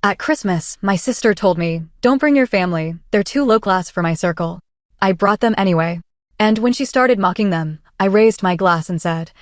At Christmas, my sister told me, "Don't bring your family, they're too low class for my circle." I brought them anyway. And when she started mocking them, I raised my glass and said,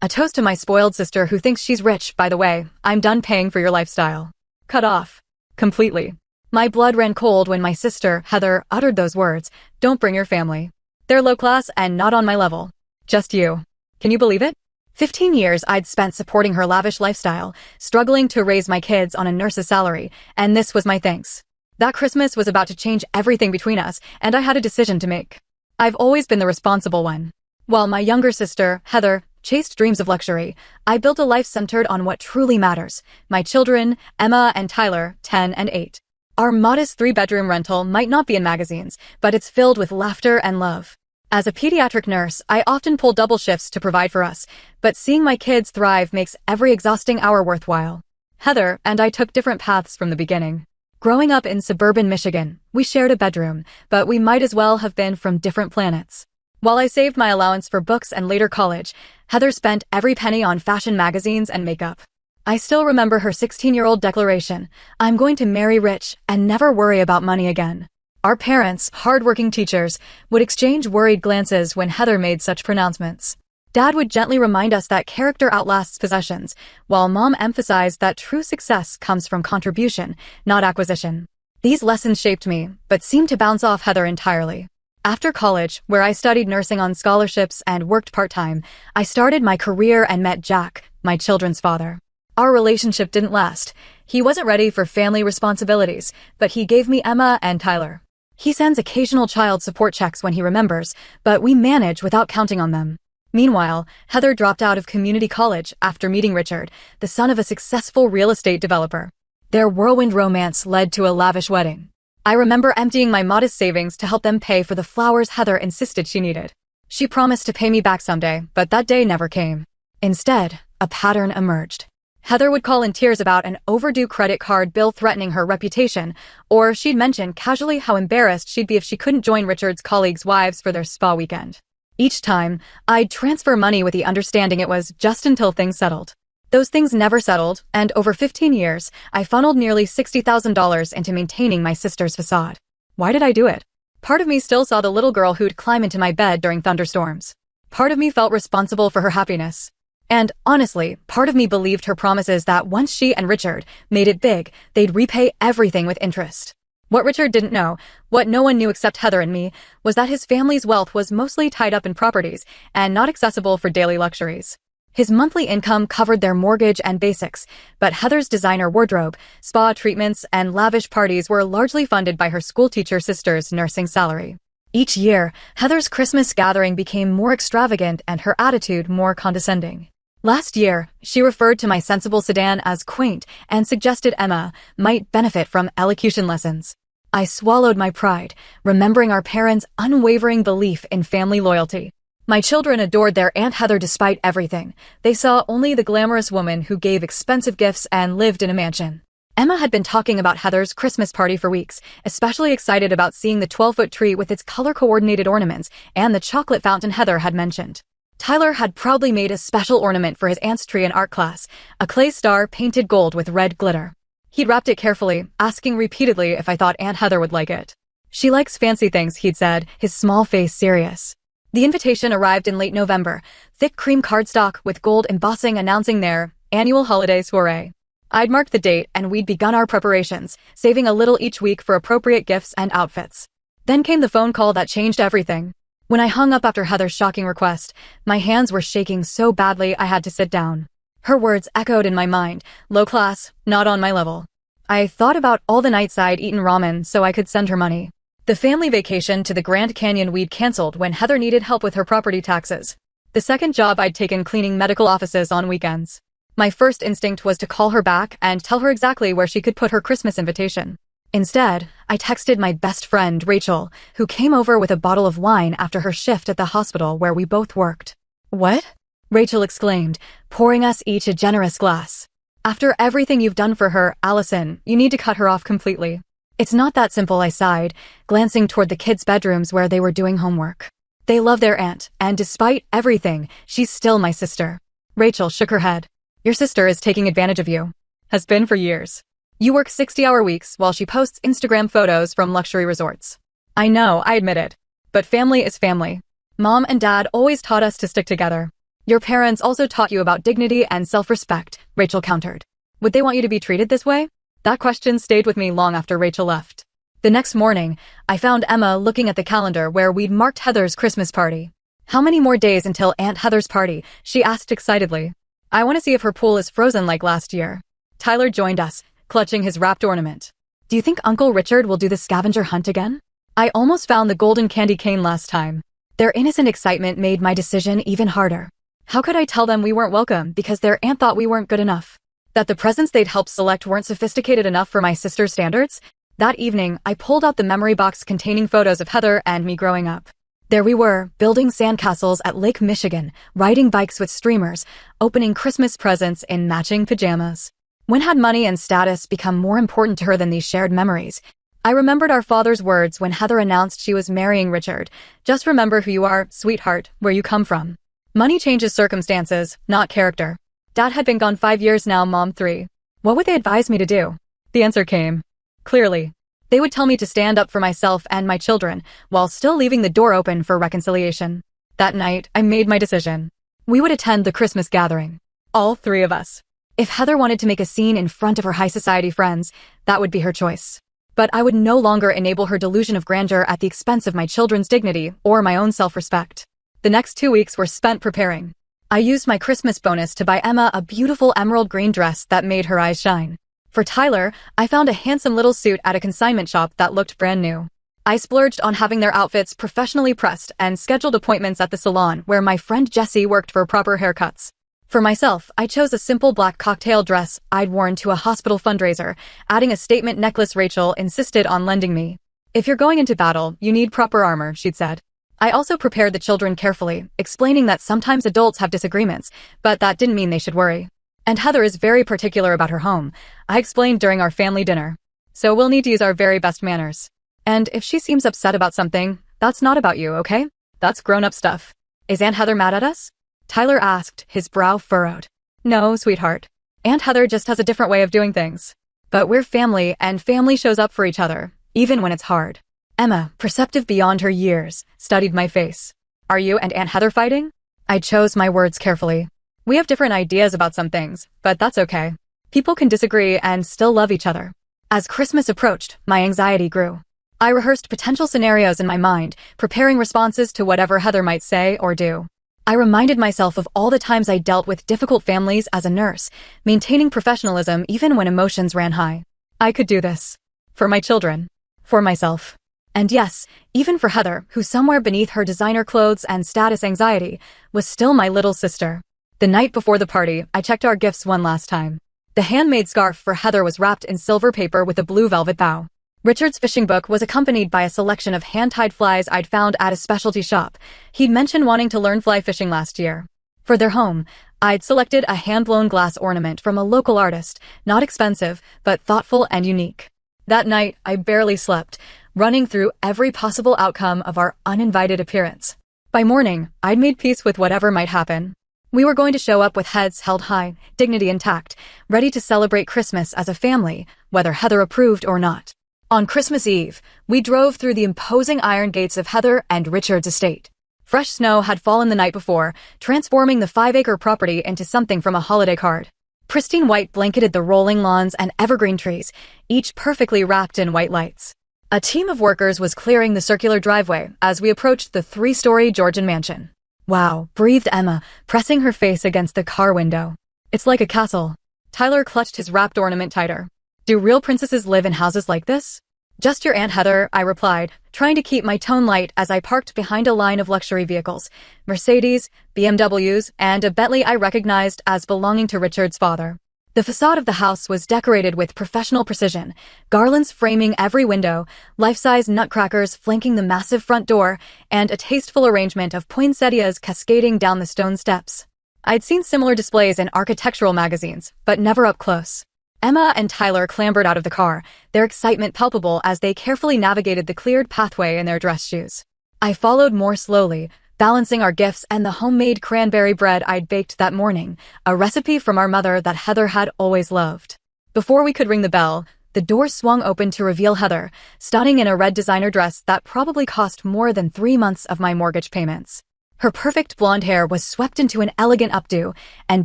"A toast to my spoiled sister who thinks she's rich, by the way. I'm done paying for your lifestyle." Cut off. Completely. My blood ran cold when my sister, Heather, uttered those words, "Don't bring your family. They're low class and not on my level. Just you." Can you believe it? 15 years I'd spent supporting her lavish lifestyle, struggling to raise my kids on a nurse's salary, and this was my thanks. That Christmas was about to change everything between us, and I had a decision to make. I've always been the responsible one. While my younger sister, Heather, chased dreams of luxury, I built a life centered on what truly matters. My children, Emma and Tyler, 10 and 8. Our modest 3-bedroom rental might not be in magazines, but it's filled with laughter and love. As a pediatric nurse, I often pull double shifts to provide for us, but seeing my kids thrive makes every exhausting hour worthwhile. Heather and I took different paths from the beginning. Growing up in suburban Michigan, we shared a bedroom, but we might as well have been from different planets. While I saved my allowance for books and later college, Heather spent every penny on fashion magazines and makeup. I still remember her 16-year-old declaration, "I'm going to marry rich and never worry about money again." Our parents, hard-working teachers, would exchange worried glances when Heather made such pronouncements. Dad would gently remind us that character outlasts possessions, while Mom emphasized that true success comes from contribution, not acquisition. These lessons shaped me, but seemed to bounce off Heather entirely. After college, where I studied nursing on scholarships and worked part-time, I started my career and met Jack, my children's father. Our relationship didn't last. He wasn't ready for family responsibilities, but he gave me Emma and Tyler. He sends occasional child support checks when he remembers, but we manage without counting on them. Meanwhile, Heather dropped out of community college after meeting Richard, the son of a successful real estate developer. Their whirlwind romance led to a lavish wedding. I remember emptying my modest savings to help them pay for the flowers Heather insisted she needed. She promised to pay me back someday, but that day never came. Instead, a pattern emerged. Heather would call in tears about an overdue credit card bill threatening her reputation, or she'd mention casually how embarrassed she'd be if she couldn't join Richard's colleagues' wives for their spa weekend. Each time, I'd transfer money with the understanding it was just until things settled. Those things never settled, and over 15 years, I funneled nearly $60,000 into maintaining my sister's facade. Why did I do it? Part of me still saw the little girl who'd climb into my bed during thunderstorms. Part of me felt responsible for her happiness. And honestly, part of me believed her promises that once she and Richard made it big, they'd repay everything with interest. What Richard didn't know, what no one knew except Heather and me, was that his family's wealth was mostly tied up in properties and not accessible for daily luxuries. His monthly income covered their mortgage and basics, but Heather's designer wardrobe, spa treatments, and lavish parties were largely funded by her schoolteacher sister's nursing salary. Each year, Heather's Christmas gathering became more extravagant and her attitude more condescending. Last year, she referred to my sensible sedan as quaint and suggested Emma might benefit from elocution lessons. I swallowed my pride, remembering our parents' unwavering belief in family loyalty. My children adored their Aunt Heather despite everything. They saw only the glamorous woman who gave expensive gifts and lived in a mansion. Emma had been talking about Heather's Christmas party for weeks, especially excited about seeing the 12-foot tree with its color-coordinated ornaments and the chocolate fountain Heather had mentioned. Tyler had proudly made a special ornament for his aunt's tree in art class, a clay star painted gold with red glitter. He'd wrapped it carefully, asking repeatedly if I thought Aunt Heather would like it. "She likes fancy things," he'd said, his small face serious. The invitation arrived in late November, thick cream cardstock with gold embossing announcing their annual holiday soiree. I'd marked the date and we'd begun our preparations, saving a little each week for appropriate gifts and outfits. Then came the phone call that changed everything. When I hung up after Heather's shocking request, my hands were shaking so badly I had to sit down. Her words echoed in my mind, low class, not on my level. I thought about all the nights I'd eaten ramen so I could send her money. The family vacation to the Grand Canyon we'd canceled when Heather needed help with her property taxes. The second job I'd taken cleaning medical offices on weekends. My first instinct was to call her back and tell her exactly where she could put her Christmas invitation. Instead, I texted my best friend, Rachel, who came over with a bottle of wine after her shift at the hospital where we both worked. "What?" Rachel exclaimed, pouring us each a generous glass. "After everything you've done for her, Allison, you need to cut her off completely." "It's not that simple," I sighed, glancing toward the kids' bedrooms where they were doing homework. "They love their aunt, and despite everything, she's still my sister." Rachel shook her head. "Your sister is taking advantage of you. Has been for years." You work 60-hour weeks while she posts Instagram photos from luxury resorts. I know, I admit it. But family is family. Mom and Dad always taught us to stick together. Your parents also taught you about dignity and self-respect, Rachel countered. Would they want you to be treated this way? That question stayed with me long after Rachel left. The next morning, I found Emma looking at the calendar where we'd marked Heather's Christmas party. How many more days until Aunt Heather's party? She asked excitedly. I want to see if her pool is frozen like last year. Tyler joined us, clutching his wrapped ornament. Do you think Uncle Richard will do the scavenger hunt again? I almost found the golden candy cane last time. Their innocent excitement made my decision even harder. How could I tell them we weren't welcome because their aunt thought we weren't good enough? That the presents they'd helped select weren't sophisticated enough for my sister's standards? That evening, I pulled out the memory box containing photos of Heather and me growing up. There we were, building sandcastles at Lake Michigan, riding bikes with streamers, opening Christmas presents in matching pajamas. When had money and status become more important to her than these shared memories? I remembered our father's words when Heather announced she was marrying Richard. Just remember who you are, sweetheart, where you come from. Money changes circumstances, not character. Dad had been gone 5 years now, Mom 3. What would they advise me to do? The answer came. Clearly. They would tell me to stand up for myself and my children, while still leaving the door open for reconciliation. That night, I made my decision. We would attend the Christmas gathering. All 3 of us. If Heather wanted to make a scene in front of her high society friends, that would be her choice. But I would no longer enable her delusion of grandeur at the expense of my children's dignity or my own self-respect. The next 2 weeks were spent preparing. I used my Christmas bonus to buy Emma a beautiful emerald green dress that made her eyes shine. For Tyler, I found a handsome little suit at a consignment shop that looked brand new. I splurged on having their outfits professionally pressed and scheduled appointments at the salon where my friend Jessie worked for proper haircuts. For myself, I chose a simple black cocktail dress I'd worn to a hospital fundraiser, adding a statement necklace Rachel insisted on lending me. If you're going into battle, you need proper armor, she'd said. I also prepared the children carefully, explaining that sometimes adults have disagreements, but that didn't mean they should worry. And Heather is very particular about her home, I explained during our family dinner. So we'll need to use our very best manners. And if she seems upset about something, that's not about you, okay? That's grown-up stuff. Is Aunt Heather mad at us? Tyler asked, his brow furrowed. No, sweetheart. Aunt Heather just has a different way of doing things. But we're family, and family shows up for each other, even when it's hard. Emma, perceptive beyond her years, studied my face. Are you and Aunt Heather fighting? I chose my words carefully. We have different ideas about some things, but that's okay. People can disagree and still love each other. As Christmas approached, my anxiety grew. I rehearsed potential scenarios in my mind, preparing responses to whatever Heather might say or do. I reminded myself of all the times I dealt with difficult families as a nurse, maintaining professionalism even when emotions ran high. I could do this. For my children. For myself. And yes, even for Heather, who somewhere beneath her designer clothes and status anxiety, was still my little sister. The night before the party, I checked our gifts one last time. The handmade scarf for Heather was wrapped in silver paper with a blue velvet bow. Richard's fishing book was accompanied by a selection of hand-tied flies I'd found at a specialty shop. He'd mentioned wanting to learn fly fishing last year. For their home, I'd selected a hand-blown glass ornament from a local artist, not expensive, but thoughtful and unique. That night, I barely slept, running through every possible outcome of our uninvited appearance. By morning, I'd made peace with whatever might happen. We were going to show up with heads held high, dignity intact, ready to celebrate Christmas as a family, whether Heather approved or not. On Christmas Eve, we drove through the imposing iron gates of Heather and Richard's estate. Fresh snow had fallen the night before, transforming the 5-acre property into something from a holiday card. Pristine white blanketed the rolling lawns and evergreen trees, each perfectly wrapped in white lights. A team of workers was clearing the circular driveway as we approached the 3-story Georgian mansion. Wow, breathed Emma, pressing her face against the car window. It's like a castle. Tyler clutched his wrapped ornament tighter. Do real princesses live in houses like this? Just your Aunt Heather, I replied, trying to keep my tone light as I parked behind a line of luxury vehicles, Mercedes, BMWs, and a Bentley I recognized as belonging to Richard's father. The facade of the house was decorated with professional precision, garlands framing every window, life-size nutcrackers flanking the massive front door, and a tasteful arrangement of poinsettias cascading down the stone steps. I'd seen similar displays in architectural magazines, but never up close. Emma and Tyler clambered out of the car, their excitement palpable as they carefully navigated the cleared pathway in their dress shoes. I followed more slowly, balancing our gifts and the homemade cranberry bread I'd baked that morning, a recipe from our mother that Heather had always loved. Before we could ring the bell, the door swung open to reveal Heather, stunning in a red designer dress that probably cost more than 3 months of my mortgage payments. Her perfect blonde hair was swept into an elegant updo, and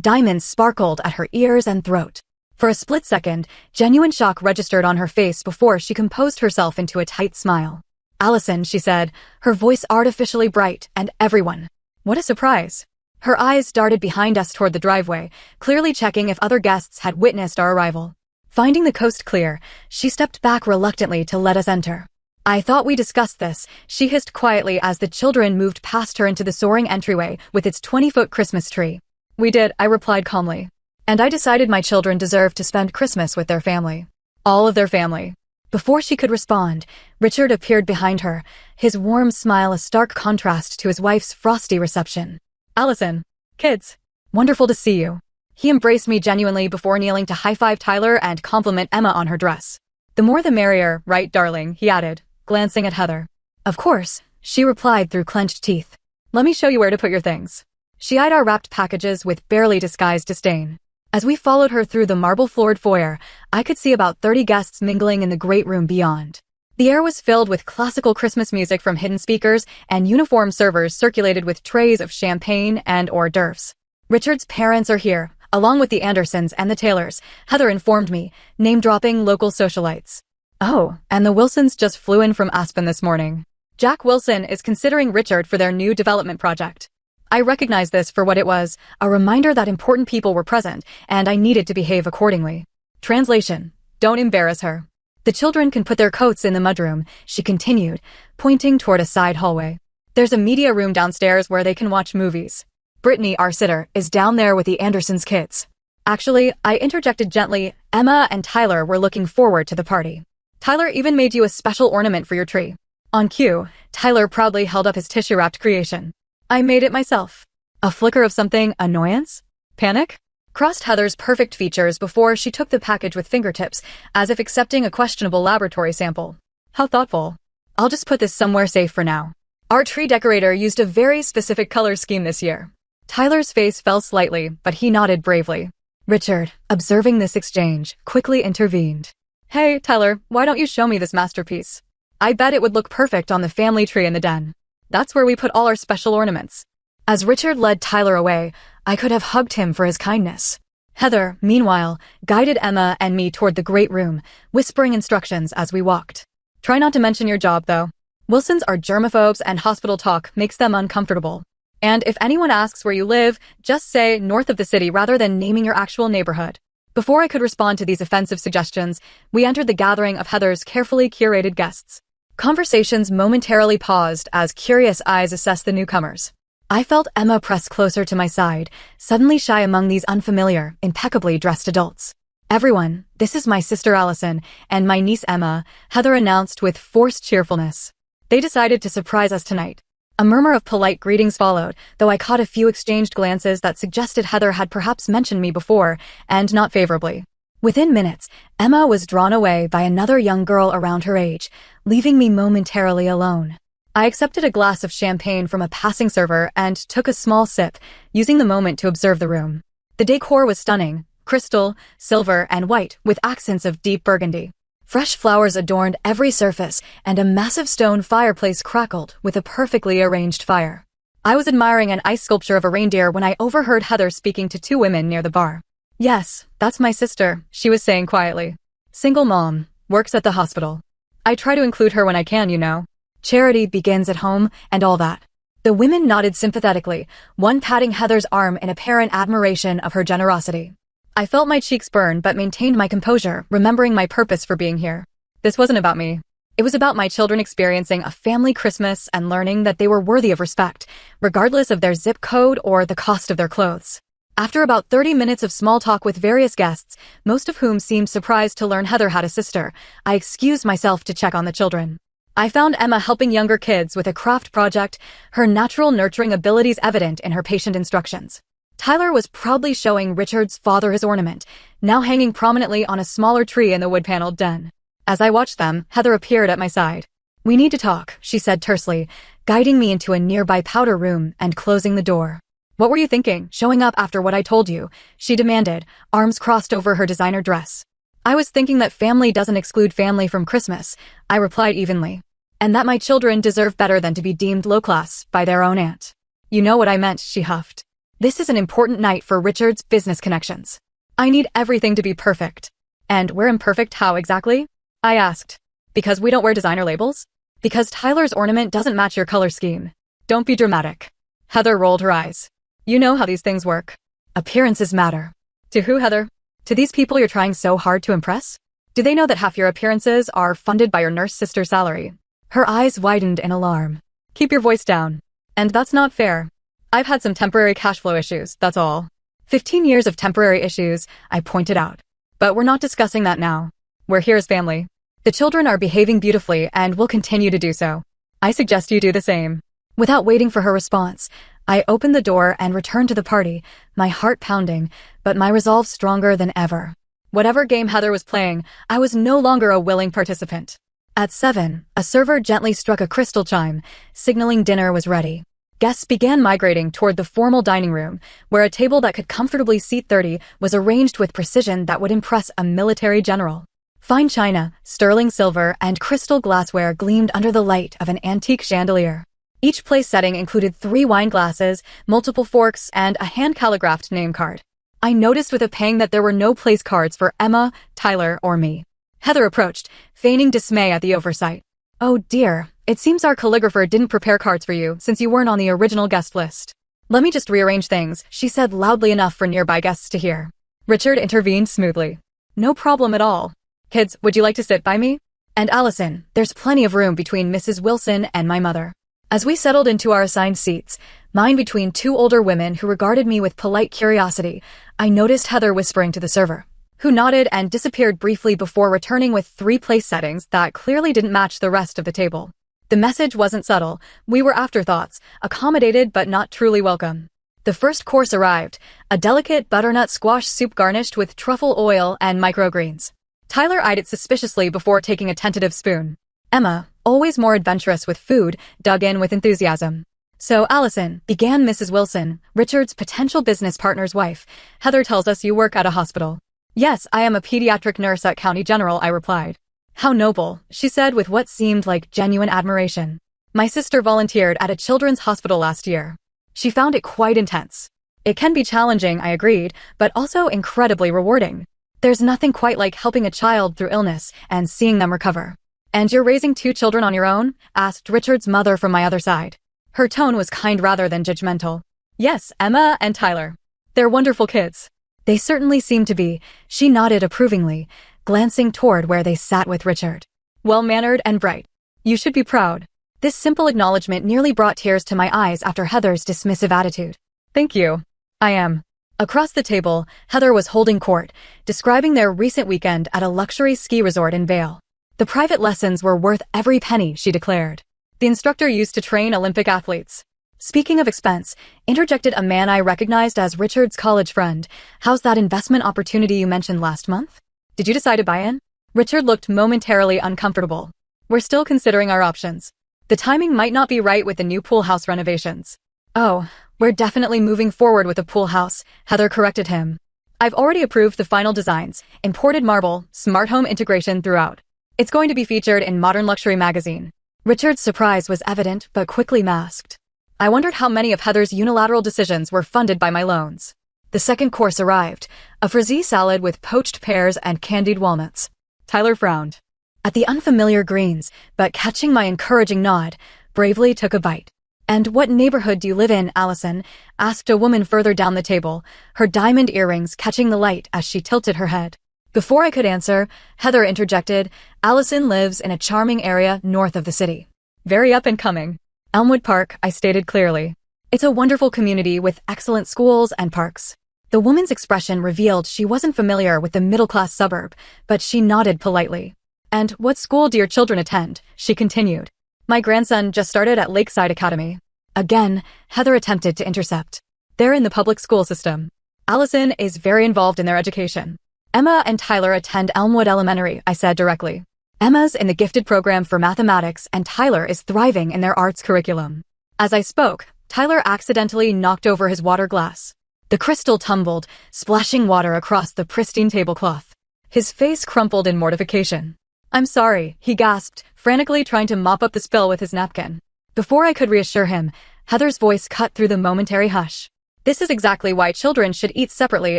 diamonds sparkled at her ears and throat. For a split second, genuine shock registered on her face before she composed herself into a tight smile. "Allison," she said, her voice artificially bright, and everyone. What a surprise. Her eyes darted behind us toward the driveway, clearly checking if other guests had witnessed our arrival. Finding the coast clear, she stepped back reluctantly to let us enter. "I thought we discussed this," she hissed quietly as the children moved past her into the soaring entryway with its 20-foot Christmas tree. "We did," I replied calmly. "And I decided my children deserved to spend Christmas with their family. All of their family." Before she could respond, Richard appeared behind her, his warm smile a stark contrast to his wife's frosty reception. "Allison, kids, wonderful to see you." He embraced me genuinely before kneeling to high-five Tyler and compliment Emma on her dress. "The more the merrier, right, darling?" he added, glancing at Heather. "Of course," she replied through clenched teeth. "Let me show you where to put your things." She eyed our wrapped packages with barely disguised disdain. As we followed her through the marble-floored foyer, I could see about 30 guests mingling in the great room beyond. The air was filled with classical Christmas music from hidden speakers, and uniformed servers circulated with trays of champagne and hors d'oeuvres. "Richard's parents are here, along with the Andersons and the Taylors," Heather informed me, name-dropping local socialites. "Oh, and the Wilsons just flew in from Aspen this morning. Jack Wilson is considering Richard for their new development project." I recognized this for what it was, a reminder that important people were present, and I needed to behave accordingly. Translation: don't embarrass her. "The children can put their coats in the mudroom," she continued, pointing toward a side hallway. "There's a media room downstairs where they can watch movies. Brittany, our sitter, is down there with the Andersons' kids." Actually, I interjected gently, Emma and Tyler were looking forward to the party. "Tyler even made you a special ornament for your tree." On cue, Tyler proudly held up his tissue-wrapped creation. "I made it myself." A flicker of something, annoyance? Panic? Crossed Heather's perfect features before she took the package with fingertips, as if accepting a questionable laboratory sample. "How thoughtful. I'll just put this somewhere safe for now. Our tree decorator used a very specific color scheme this year." Tyler's face fell slightly, but he nodded bravely. Richard, observing this exchange, quickly intervened. "Hey, Tyler, why don't you show me this masterpiece? I bet it would look perfect on the family tree in the den. That's where we put all our special ornaments." As Richard led Tyler away, I could have hugged him for his kindness. Heather, meanwhile, guided Emma and me toward the great room, whispering instructions as we walked. "Try not to mention your job, though. Wilsons are germaphobes and hospital talk makes them uncomfortable. And if anyone asks where you live, just say north of the city rather than naming your actual neighborhood." Before I could respond to these offensive suggestions, we entered the gathering of Heather's carefully curated guests. Conversations momentarily paused as curious eyes assessed the newcomers. I felt Emma press closer to my side, suddenly shy among these unfamiliar, impeccably dressed adults. "Everyone, this is my sister Allison and my niece Emma," Heather announced with forced cheerfulness. "They decided to surprise us tonight." A murmur of polite greetings followed, though I caught a few exchanged glances that suggested Heather had perhaps mentioned me before, and not favorably. Within minutes, Emma was drawn away by another young girl around her age, leaving me momentarily alone. I accepted a glass of champagne from a passing server and took a small sip, using the moment to observe the room. The decor was stunning, crystal, silver, and white, with accents of deep burgundy. Fresh flowers adorned every surface, and a massive stone fireplace crackled with a perfectly arranged fire. I was admiring an ice sculpture of a reindeer when I overheard Heather speaking to two women near the bar. "Yes, that's my sister," she was saying quietly. "Single mom, works at the hospital. I try to include her when I can, you know. Charity begins at home, and all that." The women nodded sympathetically, one patting Heather's arm in apparent admiration of her generosity. I felt my cheeks burn but maintained my composure, remembering my purpose for being here. This wasn't about me. It was about my children experiencing a family Christmas and learning that they were worthy of respect, regardless of their zip code or the cost of their clothes. After about 30 minutes of small talk with various guests, most of whom seemed surprised to learn Heather had a sister, I excused myself to check on the children. I found Emma helping younger kids with a craft project, her natural nurturing abilities evident in her patient instructions. Tyler was proudly showing Richard's father his ornament, now hanging prominently on a smaller tree in the wood-paneled den. As I watched them, Heather appeared at my side. "We need to talk," she said tersely, guiding me into a nearby powder room and closing the door. "What were you thinking, showing up after what I told you?" she demanded, arms crossed over her designer dress. I was thinking that family doesn't exclude family from Christmas, I replied evenly. And that my children deserve better than to be deemed low-class by their own aunt. You know what I meant, she huffed. This is an important night for Richard's business connections. I need everything to be perfect. And we're imperfect how exactly? I asked. Because we don't wear designer labels? Because Tyler's ornament doesn't match your color scheme. Don't be dramatic. Heather rolled her eyes. You know how these things work. Appearances matter. To who, Heather? To these people you're trying so hard to impress? Do they know that half your appearances are funded by your nurse sister's salary? Her eyes widened in alarm. Keep your voice down. And that's not fair. I've had some temporary cash flow issues, that's all. 15 years of temporary issues, I pointed out. But we're not discussing that now. We're here as family. The children are behaving beautifully and will continue to do so. I suggest you do the same. Without waiting for her response, I opened the door and returned to the party, my heart pounding, but my resolve stronger than ever. Whatever game Heather was playing, I was no longer a willing participant. At 7, a server gently struck a crystal chime, signaling dinner was ready. Guests began migrating toward the formal dining room, where a table that could comfortably seat 30 was arranged with precision that would impress a military general. Fine china, sterling silver, and crystal glassware gleamed under the light of an antique chandelier. Each place setting included 3 wine glasses, multiple forks, and a hand-calligraphed name card. I noticed with a pang that there were no place cards for Emma, Tyler, or me. Heather approached, feigning dismay at the oversight. Oh dear, it seems our calligrapher didn't prepare cards for you since you weren't on the original guest list. Let me just rearrange things, she said loudly enough for nearby guests to hear. Richard intervened smoothly. No problem at all. Kids, would you like to sit by me? And Allison, there's plenty of room between Mrs. Wilson and my mother. As we settled into our assigned seats, mine between 2 older women who regarded me with polite curiosity, I noticed Heather whispering to the server, who nodded and disappeared briefly before returning with 3 place settings that clearly didn't match the rest of the table. The message wasn't subtle. We were afterthoughts, accommodated but not truly welcome. The first course arrived, a delicate butternut squash soup garnished with truffle oil and microgreens. Tyler eyed it suspiciously before taking a tentative spoon. Emma, always more adventurous with food, dug in with enthusiasm. So, Allison, began Mrs. Wilson, Richard's potential business partner's wife. Heather tells us you work at a hospital. Yes, I am a pediatric nurse at County General, I replied. How noble, she said with what seemed like genuine admiration. My sister volunteered at a children's hospital last year. She found it quite intense. It can be challenging, I agreed, but also incredibly rewarding. There's nothing quite like helping a child through illness and seeing them recover. And you're raising 2 children on your own? Asked Richard's mother from my other side. Her tone was kind rather than judgmental. Yes, Emma and Tyler. They're wonderful kids. They certainly seem to be, she nodded approvingly, glancing toward where they sat with Richard. Well-mannered and bright. You should be proud. This simple acknowledgement nearly brought tears to my eyes after Heather's dismissive attitude. Thank you. I am. Across the table, Heather was holding court, describing their recent weekend at a luxury ski resort in Vail. The private lessons were worth every penny, she declared. The instructor used to train Olympic athletes. Speaking of expense, interjected a man I recognized as Richard's college friend. How's that investment opportunity you mentioned last month? Did you decide to buy in? Richard looked momentarily uncomfortable. We're still considering our options. The timing might not be right with the new pool house renovations. Oh, we're definitely moving forward with the pool house, Heather corrected him. I've already approved the final designs, imported marble, smart home integration throughout. It's going to be featured in Modern Luxury magazine. Richard's surprise was evident but quickly masked. I wondered how many of Heather's unilateral decisions were funded by my loans. The second course arrived, a frisee salad with poached pears and candied walnuts. Tyler frowned at the unfamiliar greens, but catching my encouraging nod, bravely took a bite. And what neighborhood do you live in, Allison? Asked a woman further down the table, her diamond earrings catching the light as she tilted her head. Before I could answer, Heather interjected, Allison lives in a charming area north of the city. Very up and coming. Elmwood Park, I stated clearly. It's a wonderful community with excellent schools and parks. The woman's expression revealed she wasn't familiar with the middle-class suburb, but she nodded politely. And what school do your children attend? She continued. My grandson just started at Lakeside Academy. Again, Heather attempted to intercept. They're in the public school system. Allison is very involved in their education. Emma and Tyler attend Elmwood Elementary, I said directly. Emma's in the gifted program for mathematics and Tyler is thriving in their arts curriculum. As I spoke, Tyler accidentally knocked over his water glass. The crystal tumbled, splashing water across the pristine tablecloth. His face crumpled in mortification. "I'm sorry," he gasped, frantically trying to mop up the spill with his napkin. Before I could reassure him, Heather's voice cut through the momentary hush. "This is exactly why children should eat separately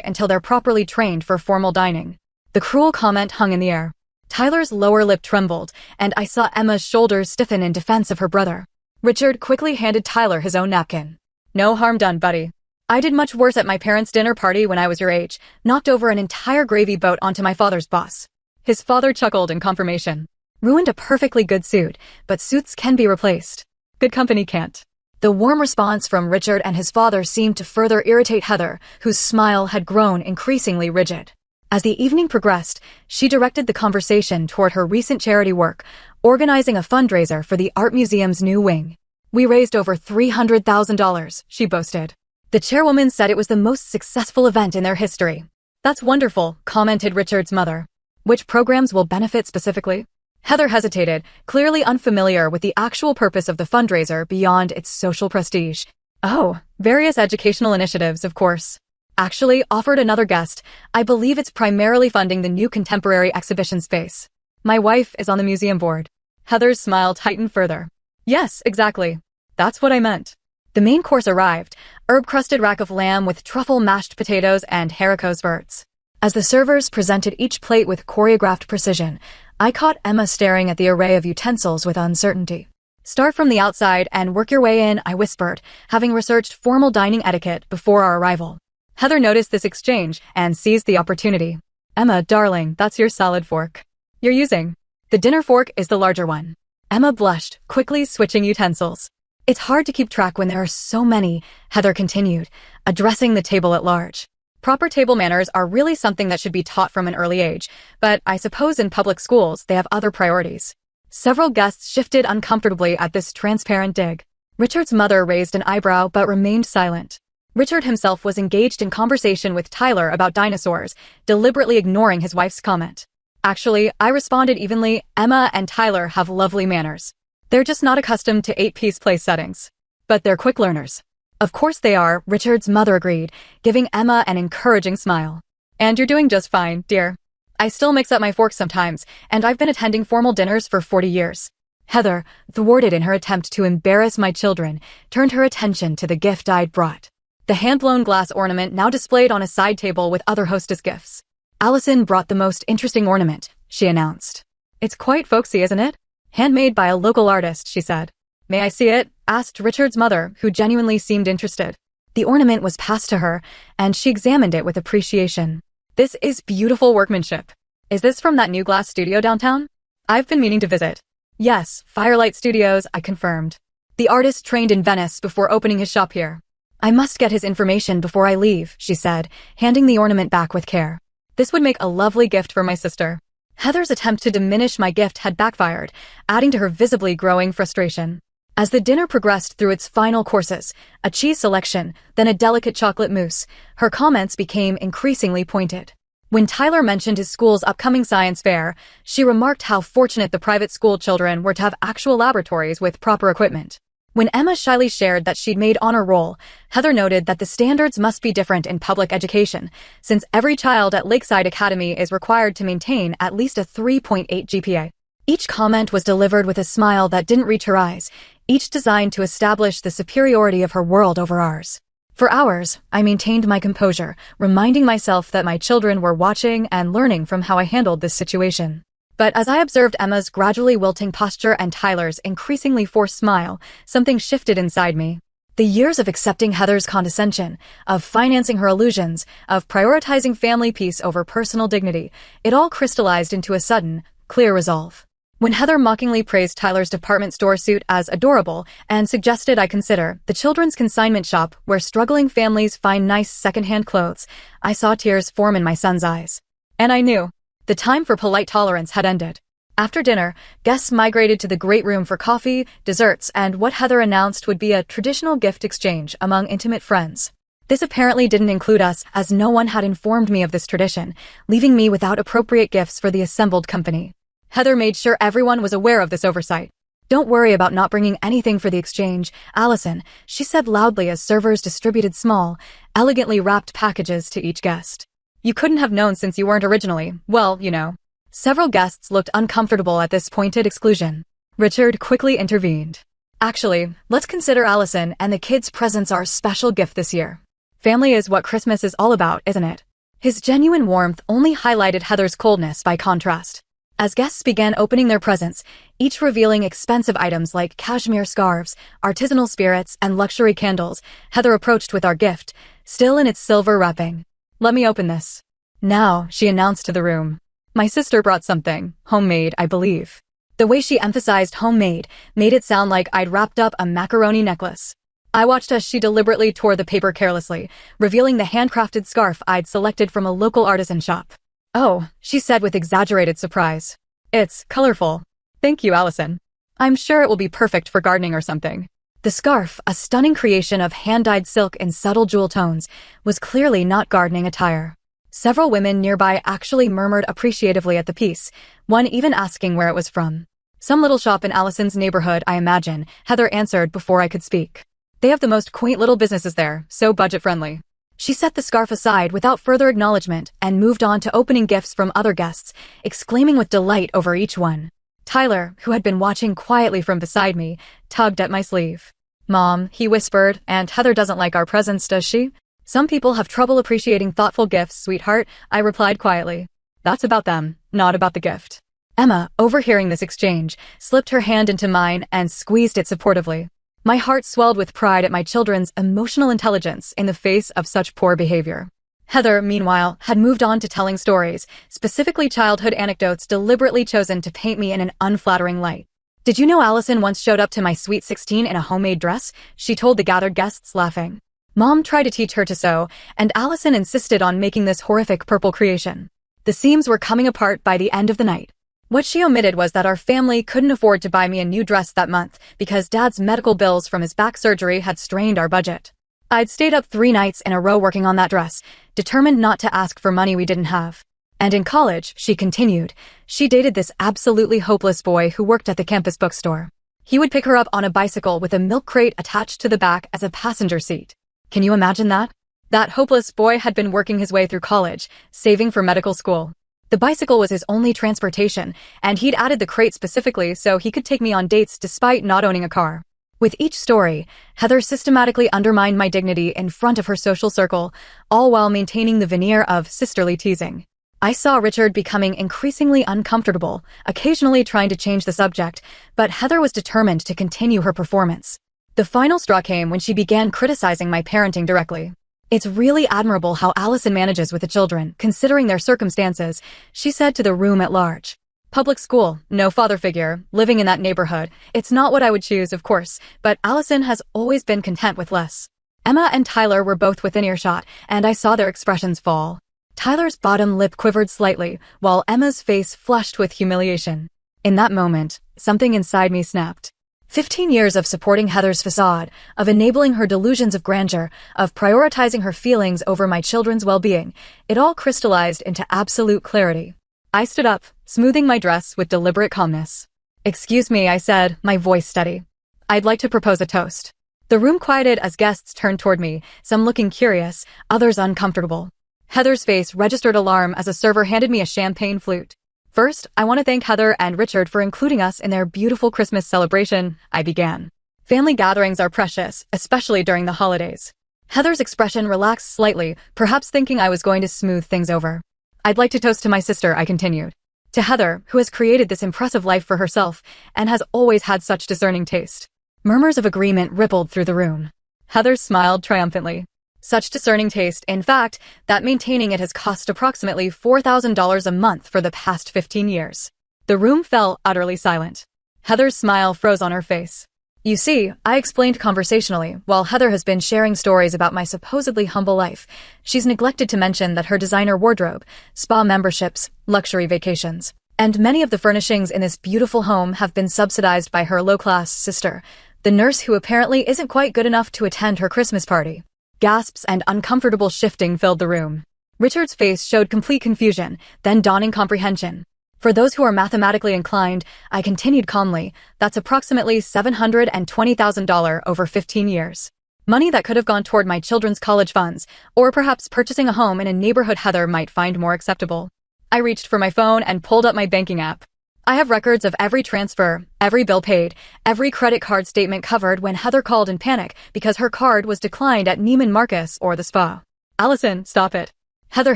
until they're properly trained for formal dining." The cruel comment hung in the air. Tyler's lower lip trembled, and I saw Emma's shoulders stiffen in defense of her brother. Richard quickly handed Tyler his own napkin. "No harm done, buddy. I did much worse at my parents' dinner party when I was your age, knocked over an entire gravy boat onto my father's boss." His father chuckled in confirmation. "Ruined a perfectly good suit, but suits can be replaced. Good company can't." The warm response from Richard and his father seemed to further irritate Heather, whose smile had grown increasingly rigid. As the evening progressed, she directed the conversation toward her recent charity work, organizing a fundraiser for the Art Museum's new wing. "We raised over $300,000, she boasted. "The chairwoman said it was the most successful event in their history." "That's wonderful," commented Richard's mother. "Which programs will benefit specifically?" Heather hesitated, clearly unfamiliar with the actual purpose of the fundraiser beyond its social prestige. "Oh, various educational initiatives, of course." "Actually," offered another guest, "I believe it's primarily funding the new contemporary exhibition space. My wife is on the museum board." Heather's smile tightened further. "Yes, exactly. That's what I meant." The main course arrived, herb-crusted rack of lamb with truffle mashed potatoes and haricots verts. As the servers presented each plate with choreographed precision, I caught Emma staring at the array of utensils with uncertainty. "Start from the outside and work your way in," I whispered, having researched formal dining etiquette before our arrival. Heather noticed this exchange and seized the opportunity. "Emma, darling, that's your salad fork you're using." "The dinner fork is the larger one." Emma blushed, quickly switching utensils. "It's hard to keep track when there are so many," Heather continued, addressing the table at large. "Proper table manners are really something that should be taught from an early age, but I suppose in public schools they have other priorities." Several guests shifted uncomfortably at this transparent dig. Richard's mother raised an eyebrow but remained silent. Richard himself was engaged in conversation with Tyler about dinosaurs, deliberately ignoring his wife's comment. Actually, I responded evenly, "Emma and Tyler have lovely manners. They're just not accustomed to 8-piece play settings. But they're quick learners." "Of course they are," Richard's mother agreed, giving Emma an encouraging smile. "And you're doing just fine, dear. I still mix up my forks sometimes, and I've been attending formal dinners for 40 years. Heather, thwarted in her attempt to embarrass my children, turned her attention to the gift I'd brought. The hand-blown glass ornament now displayed on a side table with other hostess gifts. "Allison brought the most interesting ornament," she announced. "It's quite folksy, isn't it? Handmade by a local artist," she said. "May I see it?" asked Richard's mother, who genuinely seemed interested. The ornament was passed to her, and she examined it with appreciation. "This is beautiful workmanship. Is this from that new glass studio downtown? I've been meaning to visit." "Yes, Firelight Studios," I confirmed. "The artist trained in Venice before opening his shop here." "I must get his information before I leave," she said, handing the ornament back with care. "This would make a lovely gift for my sister." Heather's attempt to diminish my gift had backfired, adding to her visibly growing frustration. As the dinner progressed through its final courses, a cheese selection, then a delicate chocolate mousse, her comments became increasingly pointed. When Tyler mentioned his school's upcoming science fair, she remarked how fortunate the private school children were to have actual laboratories with proper equipment. When Emma shyly shared that she'd made honor roll, Heather noted that the standards must be different in public education, since every child at Lakeside Academy is required to maintain at least a 3.8 GPA. Each comment was delivered with a smile that didn't reach her eyes, each designed to establish the superiority of her world over ours. For hours, I maintained my composure, reminding myself that my children were watching and learning from how I handled this situation. But as I observed Emma's gradually wilting posture and Tyler's increasingly forced smile, something shifted inside me. The years of accepting Heather's condescension, of financing her illusions, of prioritizing family peace over personal dignity, it all crystallized into a sudden, clear resolve. When Heather mockingly praised Tyler's department store suit as adorable and suggested I consider the children's consignment shop where struggling families find nice secondhand clothes, I saw tears form in my son's eyes. And I knew. The time for polite tolerance had ended. After dinner, guests migrated to the great room for coffee, desserts, and what Heather announced would be a traditional gift exchange among intimate friends. This apparently didn't include us, as no one had informed me of this tradition, leaving me without appropriate gifts for the assembled company. Heather made sure everyone was aware of this oversight. "Don't worry about not bringing anything for the exchange, Allison," she said loudly as servers distributed small, elegantly wrapped packages to each guest. You couldn't have known since you weren't originally, well, you know. Several guests looked uncomfortable at this pointed exclusion. Richard quickly intervened. Actually, let's consider Allison and the kids' presents our special gift this year. Family is what Christmas is all about, isn't it? His genuine warmth only highlighted Heather's coldness by contrast. As guests began opening their presents, each revealing expensive items like cashmere scarves, artisanal spirits, and luxury candles, Heather approached with our gift, still in its silver wrapping. "Let me open this." "Now," she announced to the room. "My sister brought something, homemade, I believe." The way she emphasized homemade made it sound like I'd wrapped up a macaroni necklace. I watched as she deliberately tore the paper carelessly, revealing the handcrafted scarf I'd selected from a local artisan shop. "Oh," she said with exaggerated surprise. "It's colorful. Thank you, Allison. I'm sure it will be perfect for gardening or something." The scarf, a stunning creation of hand-dyed silk in subtle jewel tones, was clearly not gardening attire. Several women nearby actually murmured appreciatively at the piece, one even asking where it was from. "Some little shop in Allison's neighborhood, I imagine," Heather answered before I could speak. "They have the most quaint little businesses there, so budget-friendly." She set the scarf aside without further acknowledgement and moved on to opening gifts from other guests, exclaiming with delight over each one. Tyler, who had been watching quietly from beside me, tugged at my sleeve. "Mom," he whispered, "and Heather doesn't like our presents, does she?" "Some people have trouble appreciating thoughtful gifts, sweetheart," I replied quietly. "That's about them, not about the gift." Emma, overhearing this exchange, slipped her hand into mine and squeezed it supportively. My heart swelled with pride at my children's emotional intelligence in the face of such poor behavior. Heather, meanwhile, had moved on to telling stories, specifically childhood anecdotes deliberately chosen to paint me in an unflattering light. "Did you know Allison once showed up to my Sweet 16 in a homemade dress?" she told the gathered guests, laughing. "Mom tried to teach her to sew, and Allison insisted on making this horrific purple creation. The seams were coming apart by the end of the night. What she omitted was that our family couldn't afford to buy me a new dress that month because Dad's medical bills from his back surgery had strained our budget. I'd stayed up 3 nights in a row working on that dress, determined not to ask for money we didn't have. And in college," she continued, "she dated this absolutely hopeless boy who worked at the campus bookstore. He would pick her up on a bicycle with a milk crate attached to the back as a passenger seat. Can you imagine that? That hopeless boy had been working his way through college, saving for medical school. The bicycle was his only transportation, and he'd added the crate specifically so he could take me on dates despite not owning a car." With each story, Heather systematically undermined my dignity in front of her social circle, all while maintaining the veneer of sisterly teasing. I saw Richard becoming increasingly uncomfortable, occasionally trying to change the subject, but Heather was determined to continue her performance. The final straw came when she began criticizing my parenting directly. "It's really admirable how Allison manages with the children, considering their circumstances," she said to the room at large. "Public school, no father figure, living in that neighborhood. It's not what I would choose, of course, but Allison has always been content with less." Emma and Tyler were both within earshot, and I saw their expressions fall. Tyler's bottom lip quivered slightly, while Emma's face flushed with humiliation. In that moment, something inside me snapped. 15 years of supporting Heather's facade, of enabling her delusions of grandeur, of prioritizing her feelings over my children's well-being, it all crystallized into absolute clarity. I stood up, smoothing my dress with deliberate calmness. "Excuse me," I said, my voice steady. "I'd like to propose a toast." The room quieted as guests turned toward me, some looking curious, others uncomfortable. Heather's face registered alarm as a server handed me a champagne flute. "First, I want to thank Heather and Richard for including us in their beautiful Christmas celebration," I began. "Family gatherings are precious, especially during the holidays." Heather's expression relaxed slightly, perhaps thinking I was going to smooth things over. "I'd like to toast to my sister," I continued. "To Heather, who has created this impressive life for herself and has always had such discerning taste." Murmurs of agreement rippled through the room. Heather smiled triumphantly. "Such discerning taste, in fact, that maintaining it has cost approximately $4,000 a month for the past 15 years. The room fell utterly silent. Heather's smile froze on her face. "You see," I explained conversationally, while Heather has been sharing stories about my supposedly humble life, she's neglected to mention that her designer wardrobe, spa memberships, luxury vacations, and many of the furnishings in this beautiful home have been subsidized by her low-class sister, the nurse who apparently isn't quite good enough to attend her Christmas party." Gasps and uncomfortable shifting filled the room. Richard's face showed complete confusion, then dawning comprehension. "For those who are mathematically inclined," I continued calmly, "that's approximately $720,000 over 15 years. Money that could have gone toward my children's college funds, or perhaps purchasing a home in a neighborhood Heather might find more acceptable. I reached for my phone and pulled up my banking app. I have records of every transfer, every bill paid, every credit card statement covered when Heather called in panic because her card was declined at Neiman Marcus or the spa. Allison, stop it. Heather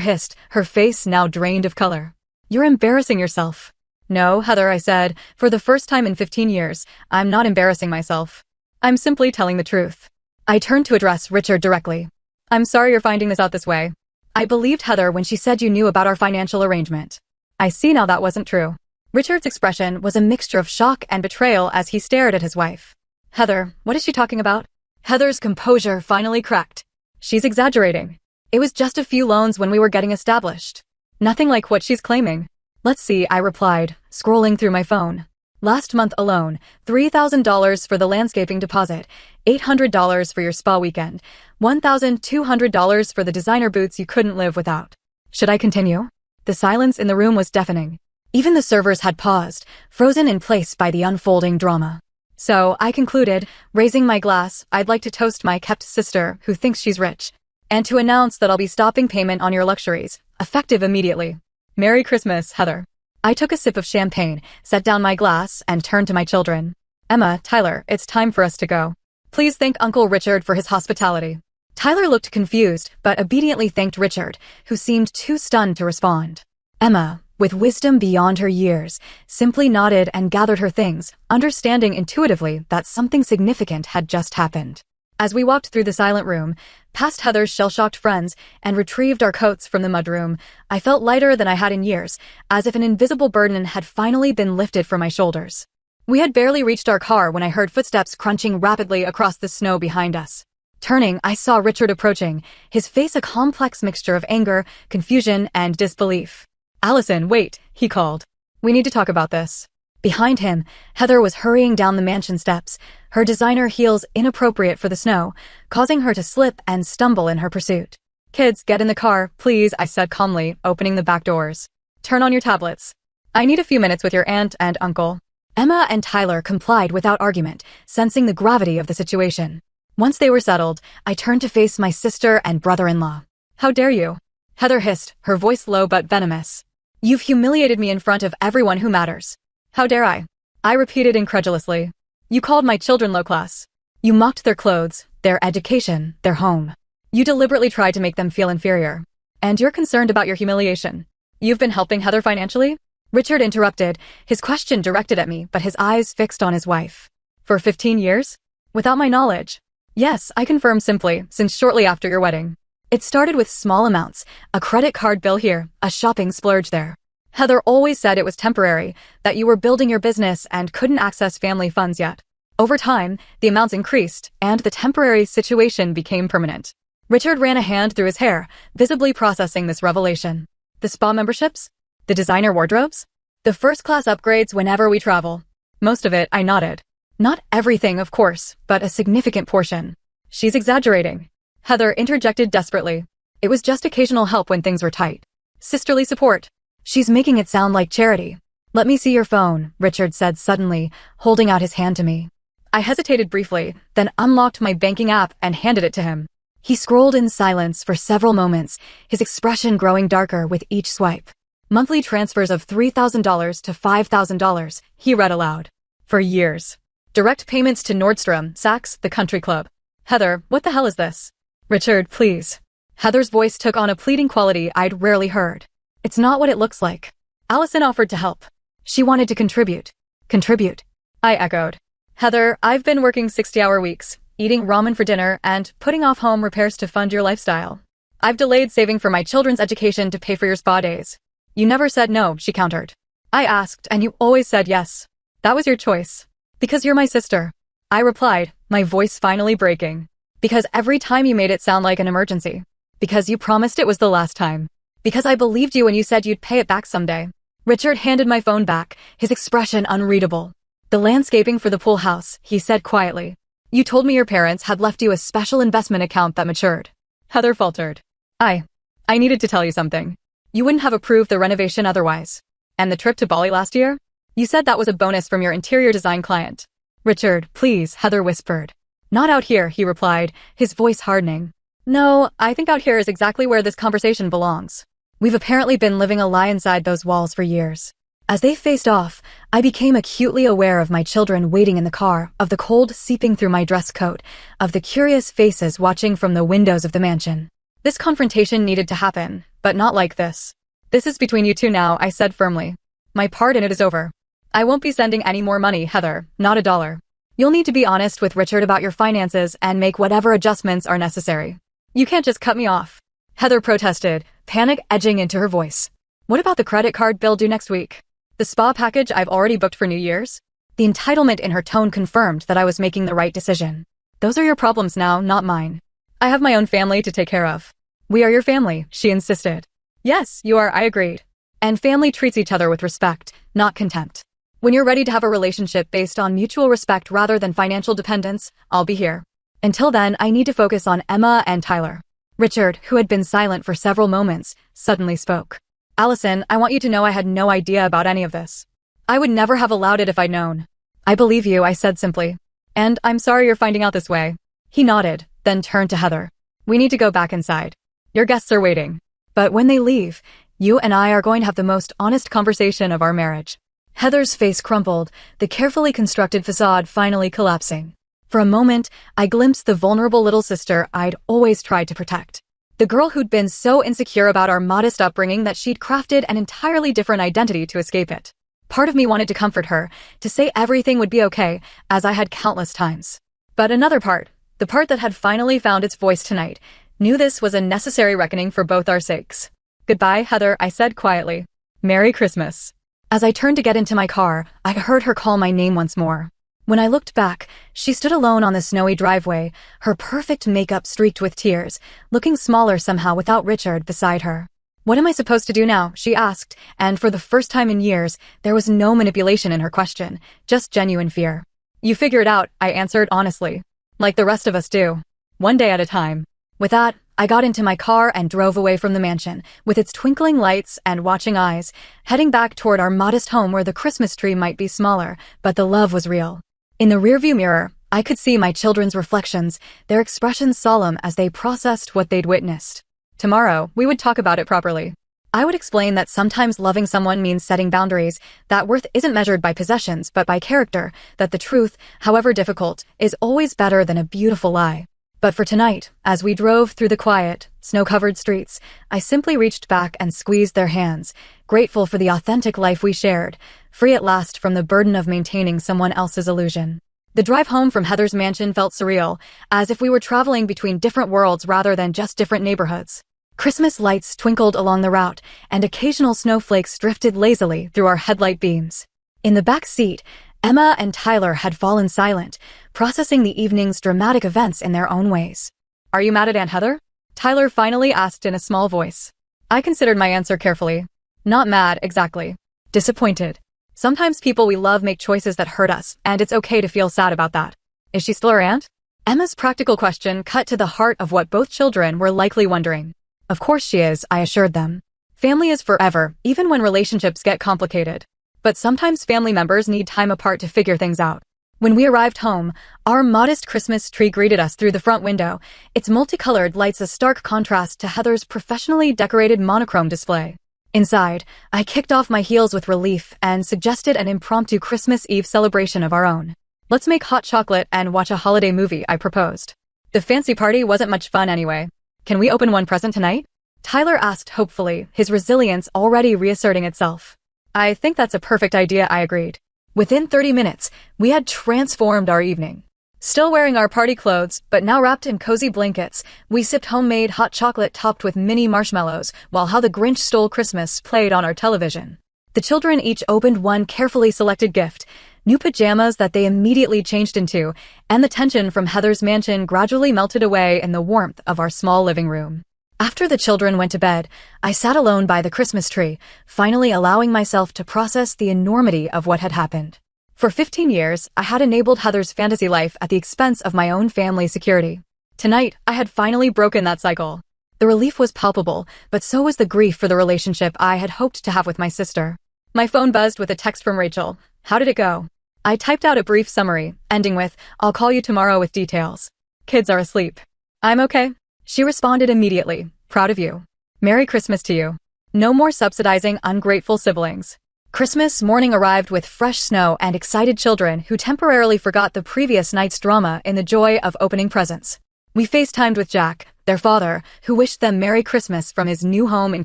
hissed, her face now drained of color. You're embarrassing yourself. No, Heather, I said, for the first time in 15 years, I'm not embarrassing myself. I'm simply telling the truth. I turned to address Richard directly. I'm sorry you're finding this out this way. I believed Heather when she said you knew about our financial arrangement. I see now that wasn't true. Richard's expression was a mixture of shock and betrayal as he stared at his wife. Heather, what is she talking about? Heather's composure finally cracked. She's exaggerating. It was just a few loans when we were getting established. Nothing like what she's claiming. Let's see, I replied, scrolling through my phone. Last month alone, $3,000 for the landscaping deposit, $800 for your spa weekend, $1,200 for the designer boots you couldn't live without. Should I continue? The silence in the room was deafening. Even the servers had paused, frozen in place by the unfolding drama. So, I concluded, raising my glass, I'd like to toast my kept sister, who thinks she's rich, and to announce that I'll be stopping payment on your luxuries, effective immediately. Merry Christmas, Heather. I took a sip of champagne, set down my glass, and turned to my children. Emma, Tyler, it's time for us to go. Please thank Uncle Richard for his hospitality. Tyler looked confused, but obediently thanked Richard, who seemed too stunned to respond. Emma, with wisdom beyond her years, simply nodded and gathered her things, understanding intuitively that something significant had just happened. As we walked through the silent room, past Heather's shell-shocked friends, and retrieved our coats from the mudroom, I felt lighter than I had in years, as if an invisible burden had finally been lifted from my shoulders. We had barely reached our car when I heard footsteps crunching rapidly across the snow behind us. Turning, I saw Richard approaching, his face a complex mixture of anger, confusion, and disbelief. Allison, wait, he called. We need to talk about this. Behind him, Heather was hurrying down the mansion steps, her designer heels inappropriate for the snow, causing her to slip and stumble in her pursuit. Kids, get in the car, please, I said calmly, opening the back doors. Turn on your tablets. I need a few minutes with your aunt and uncle. Emma and Tyler complied without argument, sensing the gravity of the situation. Once they were settled, I turned to face my sister and brother-in-law. How dare you? Heather hissed, her voice low but venomous. You've humiliated me in front of everyone who matters. How dare I? I repeated incredulously. You called my children low class. You mocked their clothes, their education, their home. You deliberately tried to make them feel inferior. And you're concerned about your humiliation. You've been helping Heather financially? Richard interrupted, his question directed at me, but his eyes fixed on his wife. For 15 years? Without my knowledge. Yes, I confirm simply, since shortly after your wedding. It started with small amounts, a credit card bill here, a shopping splurge there. Heather always said it was temporary, that you were building your business and couldn't access family funds yet. Over time, the amounts increased, and the temporary situation became permanent. Richard ran a hand through his hair, visibly processing this revelation. The spa memberships? The designer wardrobes? The first-class upgrades whenever we travel. Most of it, I nodded. Not everything, of course, but a significant portion. She's exaggerating. Heather interjected desperately. It was just occasional help when things were tight. Sisterly support. She's making it sound like charity. Let me see your phone, Richard said suddenly, holding out his hand to me. I hesitated briefly, then unlocked my banking app and handed it to him. He scrolled in silence for several moments, his expression growing darker with each swipe. Monthly transfers of $3,000 to $5,000, he read aloud. For years. Direct payments to Nordstrom, Saks, the country club. Heather, what the hell is this? Richard, please. Heather's voice took on a pleading quality I'd rarely heard. It's not what it looks like. Allison offered to help. She wanted to contribute. Contribute. I echoed. Heather, I've been working 60-hour weeks, eating ramen for dinner, and putting off home repairs to fund your lifestyle. I've delayed saving for my children's education to pay for your spa days. You never said no, she countered. I asked, and you always said yes. That was your choice. Because you're my sister. I replied, my voice finally breaking. Because every time you made it sound like an emergency. Because you promised it was the last time. Because I believed you when you said you'd pay it back someday. Richard handed my phone back, his expression unreadable. The landscaping for the pool house, he said quietly. You told me your parents had left you a special investment account that matured. Heather faltered. I needed to tell you something. You wouldn't have approved the renovation otherwise. And the trip to Bali last year? You said that was a bonus from your interior design client. Richard, please, Heather whispered. Not out here, he replied, his voice hardening. No, I think out here is exactly where this conversation belongs. We've apparently been living a lie inside those walls for years. As they faced off, I became acutely aware of my children waiting in the car, of the cold seeping through my dress coat, of the curious faces watching from the windows of the mansion. This confrontation needed to happen, but not like this. This is between you two now, I said firmly. My part in it is over. I won't be sending any more money, Heather, not a dollar. You'll need to be honest with Richard about your finances and make whatever adjustments are necessary. You can't just cut me off. Heather protested, panic edging into her voice. What about the credit card bill due next week? The spa package I've already booked for New Year's? The entitlement in her tone confirmed that I was making the right decision. Those are your problems now, not mine. I have my own family to take care of. We are your family, she insisted. Yes, you are, I agreed. And family treats each other with respect, not contempt. When you're ready to have a relationship based on mutual respect rather than financial dependence, I'll be here. Until then, I need to focus on Emma and Tyler. Richard, who had been silent for several moments, suddenly spoke. Allison, I want you to know I had no idea about any of this. I would never have allowed it if I'd known. I believe you, I said simply. And I'm sorry you're finding out this way. He nodded, then turned to Heather. We need to go back inside. Your guests are waiting. But when they leave, you and I are going to have the most honest conversation of our marriage. Heather's face crumpled, the carefully constructed facade finally collapsing. For a moment, I glimpsed the vulnerable little sister I'd always tried to protect. The girl who'd been so insecure about our modest upbringing that she'd crafted an entirely different identity to escape it. Part of me wanted to comfort her, to say everything would be okay, as I had countless times. But another part, the part that had finally found its voice tonight, knew this was a necessary reckoning for both our sakes. Goodbye, Heather, I said quietly. Merry Christmas. As I turned to get into my car, I heard her call my name once more. When I looked back, she stood alone on the snowy driveway, her perfect makeup streaked with tears, looking smaller somehow without Richard beside her. What am I supposed to do now? She asked, and for the first time in years, there was no manipulation in her question, just genuine fear. You figure it out, I answered honestly. Like the rest of us do. One day at a time. With that, I got into my car and drove away from the mansion, with its twinkling lights and watching eyes, heading back toward our modest home where the Christmas tree might be smaller, but the love was real. In the rearview mirror, I could see my children's reflections, their expressions solemn as they processed what they'd witnessed. Tomorrow, we would talk about it properly. I would explain that sometimes loving someone means setting boundaries, that worth isn't measured by possessions but by character, that the truth, however difficult, is always better than a beautiful lie. But for tonight, as we drove through the quiet, snow-covered streets, I simply reached back and squeezed their hands, grateful for the authentic life we shared, free at last from the burden of maintaining someone else's illusion. The drive home from Heather's mansion felt surreal, as if we were traveling between different worlds rather than just different neighborhoods. Christmas lights twinkled along the route, and occasional snowflakes drifted lazily through our headlight beams. In the back seat, Emma and Tyler had fallen silent, processing the evening's dramatic events in their own ways. Are you mad at Aunt Heather? Tyler finally asked in a small voice. I considered my answer carefully. Not mad, exactly. Disappointed. Sometimes people we love make choices that hurt us, and it's okay to feel sad about that. Is she still our aunt? Emma's practical question cut to the heart of what both children were likely wondering. Of course she is, I assured them. Family is forever, even when relationships get complicated. But sometimes family members need time apart to figure things out. When we arrived home, our modest Christmas tree greeted us through the front window, its multicolored lights a stark contrast to Heather's professionally decorated monochrome display. Inside, I kicked off my heels with relief and suggested an impromptu Christmas Eve celebration of our own. Let's make hot chocolate and watch a holiday movie, I proposed. The fancy party wasn't much fun anyway. Can we open one present tonight? Tyler asked hopefully, his resilience already reasserting itself. I think that's a perfect idea, I agreed. Within 30 minutes, we had transformed our evening. Still wearing our party clothes, but now wrapped in cozy blankets, we sipped homemade hot chocolate topped with mini marshmallows, while How the Grinch Stole Christmas played on our television. The children each opened one carefully selected gift, new pajamas that they immediately changed into, and the tension from Heather's mansion gradually melted away in the warmth of our small living room. After the children went to bed, I sat alone by the Christmas tree, finally allowing myself to process the enormity of what had happened. For 15 years, I had enabled Heather's fantasy life at the expense of my own family security. Tonight, I had finally broken that cycle. The relief was palpable, but so was the grief for the relationship I had hoped to have with my sister. My phone buzzed with a text from Rachel. How did it go? I typed out a brief summary, ending with, "I'll call you tomorrow with details. Kids are asleep." "I'm okay." She responded immediately, "Proud of you. Merry Christmas to you. No more subsidizing ungrateful siblings." Christmas morning arrived with fresh snow and excited children who temporarily forgot the previous night's drama in the joy of opening presents. We FaceTimed with Jack, their father, who wished them Merry Christmas from his new home in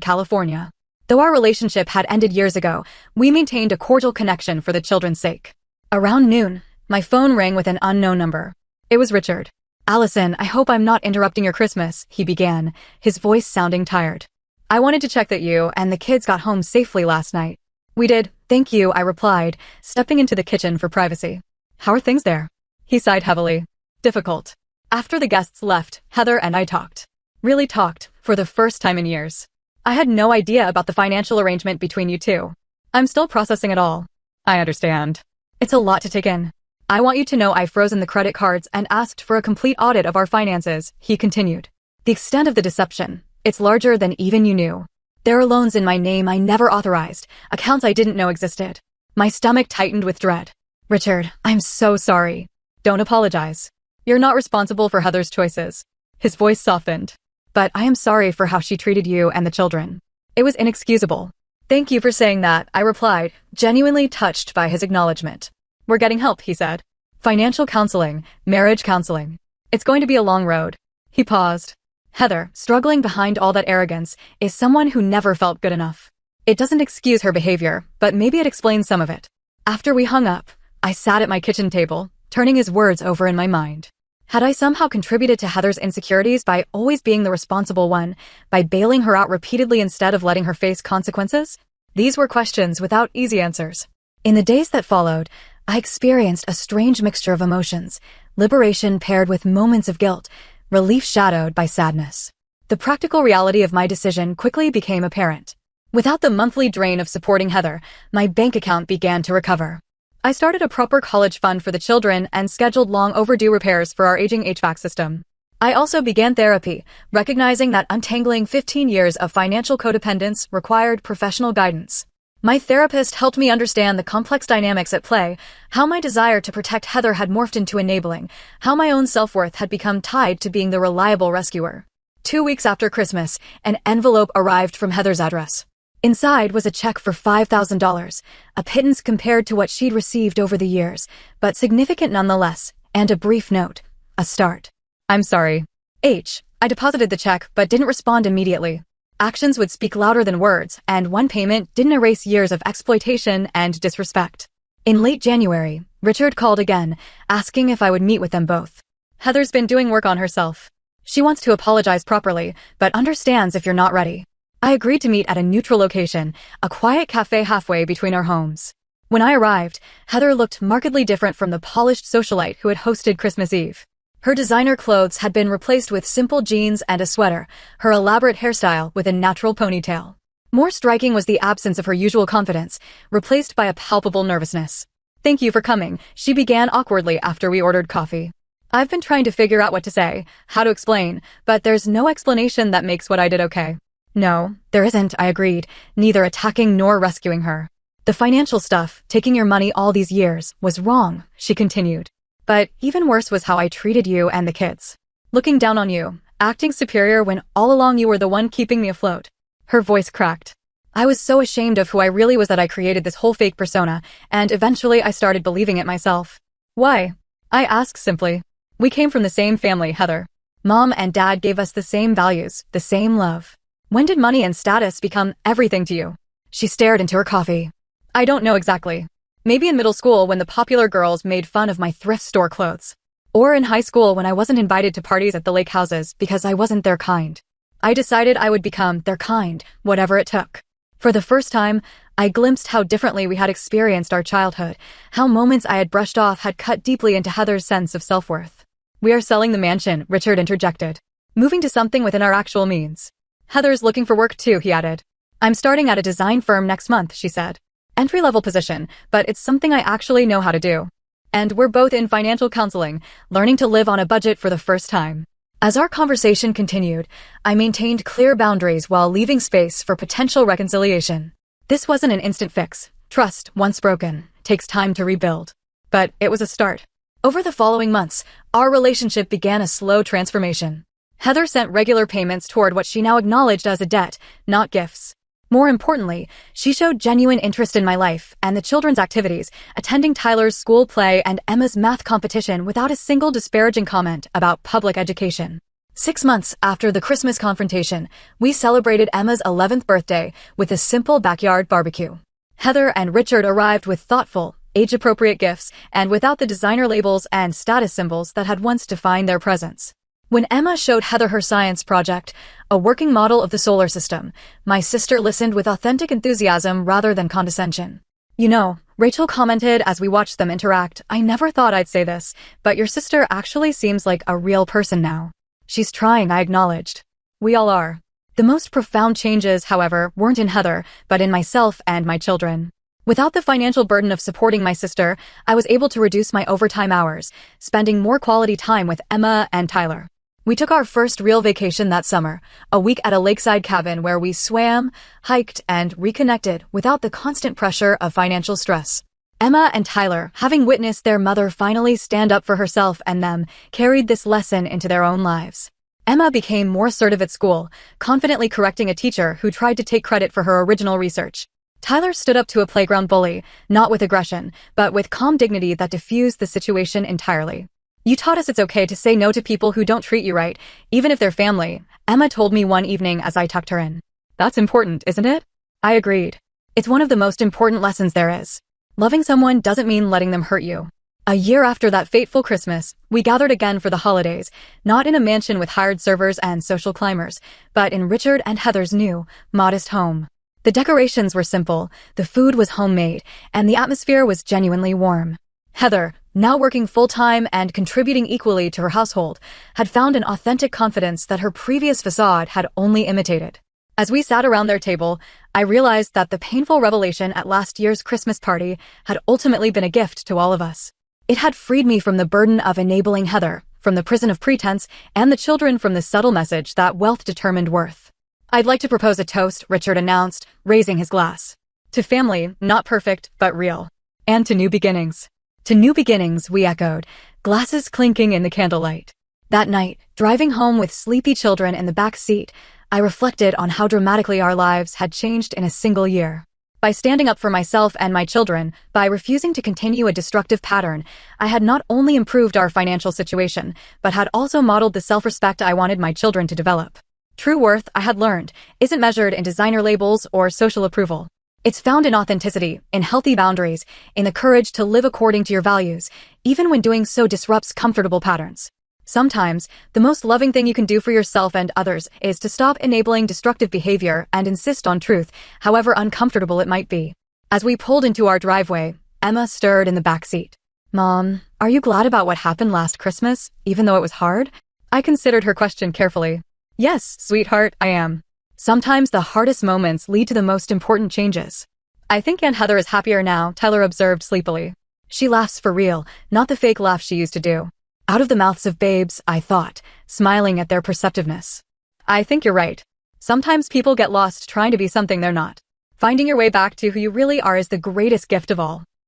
California. Though our relationship had ended years ago, we maintained a cordial connection for the children's sake. Around noon, my phone rang with an unknown number. It was Richard. "Allison, I hope I'm not interrupting your Christmas," he began, his voice sounding tired. "I wanted to check that you and the kids got home safely last night." "We did, thank you," I replied, stepping into the kitchen for privacy. "How are things there?" He sighed heavily. "Difficult." After the guests left, Heather and I talked. Really talked, for the first time in years. I had no idea about the financial arrangement between you two. "I'm still processing it all." "I understand. It's a lot to take in. I want you to know I've frozen the credit cards and asked for a complete audit of our finances," he continued. "The extent of the deception, it's larger than even you knew. There are loans in my name I never authorized, accounts I didn't know existed." My stomach tightened with dread. "Richard, I'm so sorry." "Don't apologize. You're not responsible for Heather's choices." His voice softened. "But I am sorry for how she treated you and the children. It was inexcusable." "Thank you for saying that," I replied, genuinely touched by his acknowledgement. "We're getting help," he said. "Financial counseling, marriage counseling. It's going to be a long road." He paused. Heather, struggling behind all that arrogance, is someone who never felt good enough. It doesn't excuse her behavior, but maybe it explains some of it. After we hung up, I sat at my kitchen table, turning his words over in my mind. Had I somehow contributed to Heather's insecurities by always being the responsible one, by bailing her out repeatedly instead of letting her face consequences? These were questions without easy answers. In the days that followed, I experienced a strange mixture of emotions, liberation paired with moments of guilt, relief shadowed by sadness. The practical reality of my decision quickly became apparent. Without the monthly drain of supporting Heather, my bank account began to recover. I started a proper college fund for the children and scheduled long overdue repairs for our aging HVAC system. I also began therapy, recognizing that untangling 15 years of financial codependence required professional guidance. My therapist helped me understand the complex dynamics at play, how my desire to protect Heather had morphed into enabling, how my own self-worth had become tied to being the reliable rescuer. 2 weeks after Christmas, an envelope arrived from Heather's address. Inside was a check for $5,000, a pittance compared to what she'd received over the years, but significant nonetheless, and a brief note. A start. "I'm sorry. I deposited the check but didn't respond immediately. Actions would speak louder than words, and one payment didn't erase years of exploitation and disrespect." In late January, Richard called again, asking if I would meet with them both. "Heather's been doing work on herself. She wants to apologize properly, but understands if you're not ready." I agreed to meet at a neutral location, a quiet cafe halfway between our homes. When I arrived, Heather looked markedly different from the polished socialite who had hosted Christmas Eve. Her designer clothes had been replaced with simple jeans and a sweater, her elaborate hairstyle with a natural ponytail. More striking was the absence of her usual confidence, replaced by a palpable nervousness. "Thank you for coming," she began awkwardly after we ordered coffee. "I've been trying to figure out what to say, how to explain, but there's no explanation that makes what I did okay." "No, there isn't," I agreed, neither attacking nor rescuing her. "The financial stuff, taking your money all these years, was wrong," she continued. "But even worse was how I treated you and the kids. Looking down on you, acting superior when all along you were the one keeping me afloat." Her voice cracked. I was so ashamed of who I really was that I created this whole fake persona, and eventually I started believing it myself. "Why?" I asked simply. "We came from the same family, Heather. Mom and Dad gave us the same values, the same love. When did money and status become everything to you?" She stared into her coffee. "I don't know exactly. Maybe in middle school when the popular girls made fun of my thrift store clothes. Or in high school when I wasn't invited to parties at the lake houses because I wasn't their kind. I decided I would become their kind, whatever it took." For the first time, I glimpsed how differently we had experienced our childhood, how moments I had brushed off had cut deeply into Heather's sense of self-worth. "We are selling the mansion," Richard interjected. "Moving to something within our actual means." "Heather's looking for work too," he added. "I'm starting at a design firm next month," she said. "Entry-level position, but it's something I actually know how to do. And we're both in financial counseling, learning to live on a budget for the first time." As our conversation continued, I maintained clear boundaries while leaving space for potential reconciliation. This wasn't an instant fix. Trust, once broken, takes time to rebuild. but it was a start. Over the following months, our relationship began a slow transformation. Heather sent regular payments toward what she now acknowledged as a debt, not gifts. More importantly, she showed genuine interest in my life and the children's activities, attending Tyler's school play and Emma's math competition without a single disparaging comment about public education. 6 months after the Christmas confrontation, we celebrated Emma's 11th birthday with a simple backyard barbecue. Heather and Richard arrived with thoughtful, age-appropriate gifts and without the designer labels and status symbols that had once defined their presence. When Emma showed Heather her science project, a working model of the solar system, my sister listened with authentic enthusiasm rather than condescension. You know, Rachel commented as we watched them interact, I never thought I'd say this, but your sister actually seems like a real person now. She's trying, I acknowledged. We all are. The most profound changes, however, weren't in Heather, but in myself and my children. Without the financial burden of supporting my sister, I was able to reduce my overtime hours, spending more quality time with Emma and Tyler. We took our first real vacation that summer, a week at a lakeside cabin where we swam, hiked, and reconnected without the constant pressure of financial stress. Emma and Tyler, having witnessed their mother finally stand up for herself and them, carried this lesson into their own lives. Emma became more assertive at school, confidently correcting a teacher who tried to take credit for her original research. Tyler stood up to a playground bully, not with aggression, but with calm dignity that diffused the situation entirely. You taught us it's okay to say no to people who don't treat you right, even if they're family, Emma told me one evening as I tucked her in. That's important, isn't it? I agreed. It's one of the most important lessons there is. Loving someone doesn't mean letting them hurt you. A year after that fateful Christmas, we gathered again for the holidays, not in a mansion with hired servers and social climbers, but in Richard and Heather's new, modest home. The decorations were simple, the food was homemade, and the atmosphere was genuinely warm. Heather, now working full-time and contributing equally to her household, had found an authentic confidence that her previous facade had only imitated. As we sat around their table, I realized that the painful revelation at last year's Christmas party had ultimately been a gift to all of us. It had freed me from the burden of enabling Heather, from the prison of pretense, and the children from the subtle message that wealth determined worth. I'd like to propose a toast, Richard announced, raising his glass. To family, not perfect, but real. And to new beginnings. To new beginnings, we echoed, glasses clinking in the candlelight. That night, driving home with sleepy children in the back seat, I reflected on how dramatically our lives had changed in a single year. By standing up for myself and my children, by refusing to continue a destructive pattern, I had not only improved our financial situation, but had also modeled the self-respect I wanted my children to develop. True worth, I had learned, isn't measured in designer labels or social approval. It's found in authenticity, in healthy boundaries, in the courage to live according to your values, even when doing so disrupts comfortable patterns. Sometimes, the most loving thing you can do for yourself and others is to stop enabling destructive behavior and insist on truth, however uncomfortable it might be. As we pulled into our driveway, Emma stirred in the back seat. Mom, are you glad about what happened last Christmas, even though it was hard? I considered her question carefully. Yes, sweetheart, I am. Sometimes the hardest moments lead to the most important changes. I think Aunt Heather is happier now, Tyler observed sleepily. She laughs for real, not the fake laugh she used to do. Out of the mouths of babes, I thought, smiling at their perceptiveness. I think you're right. Sometimes people get lost trying to be something they're not. Finding your way back to who you really are is the greatest gift of all.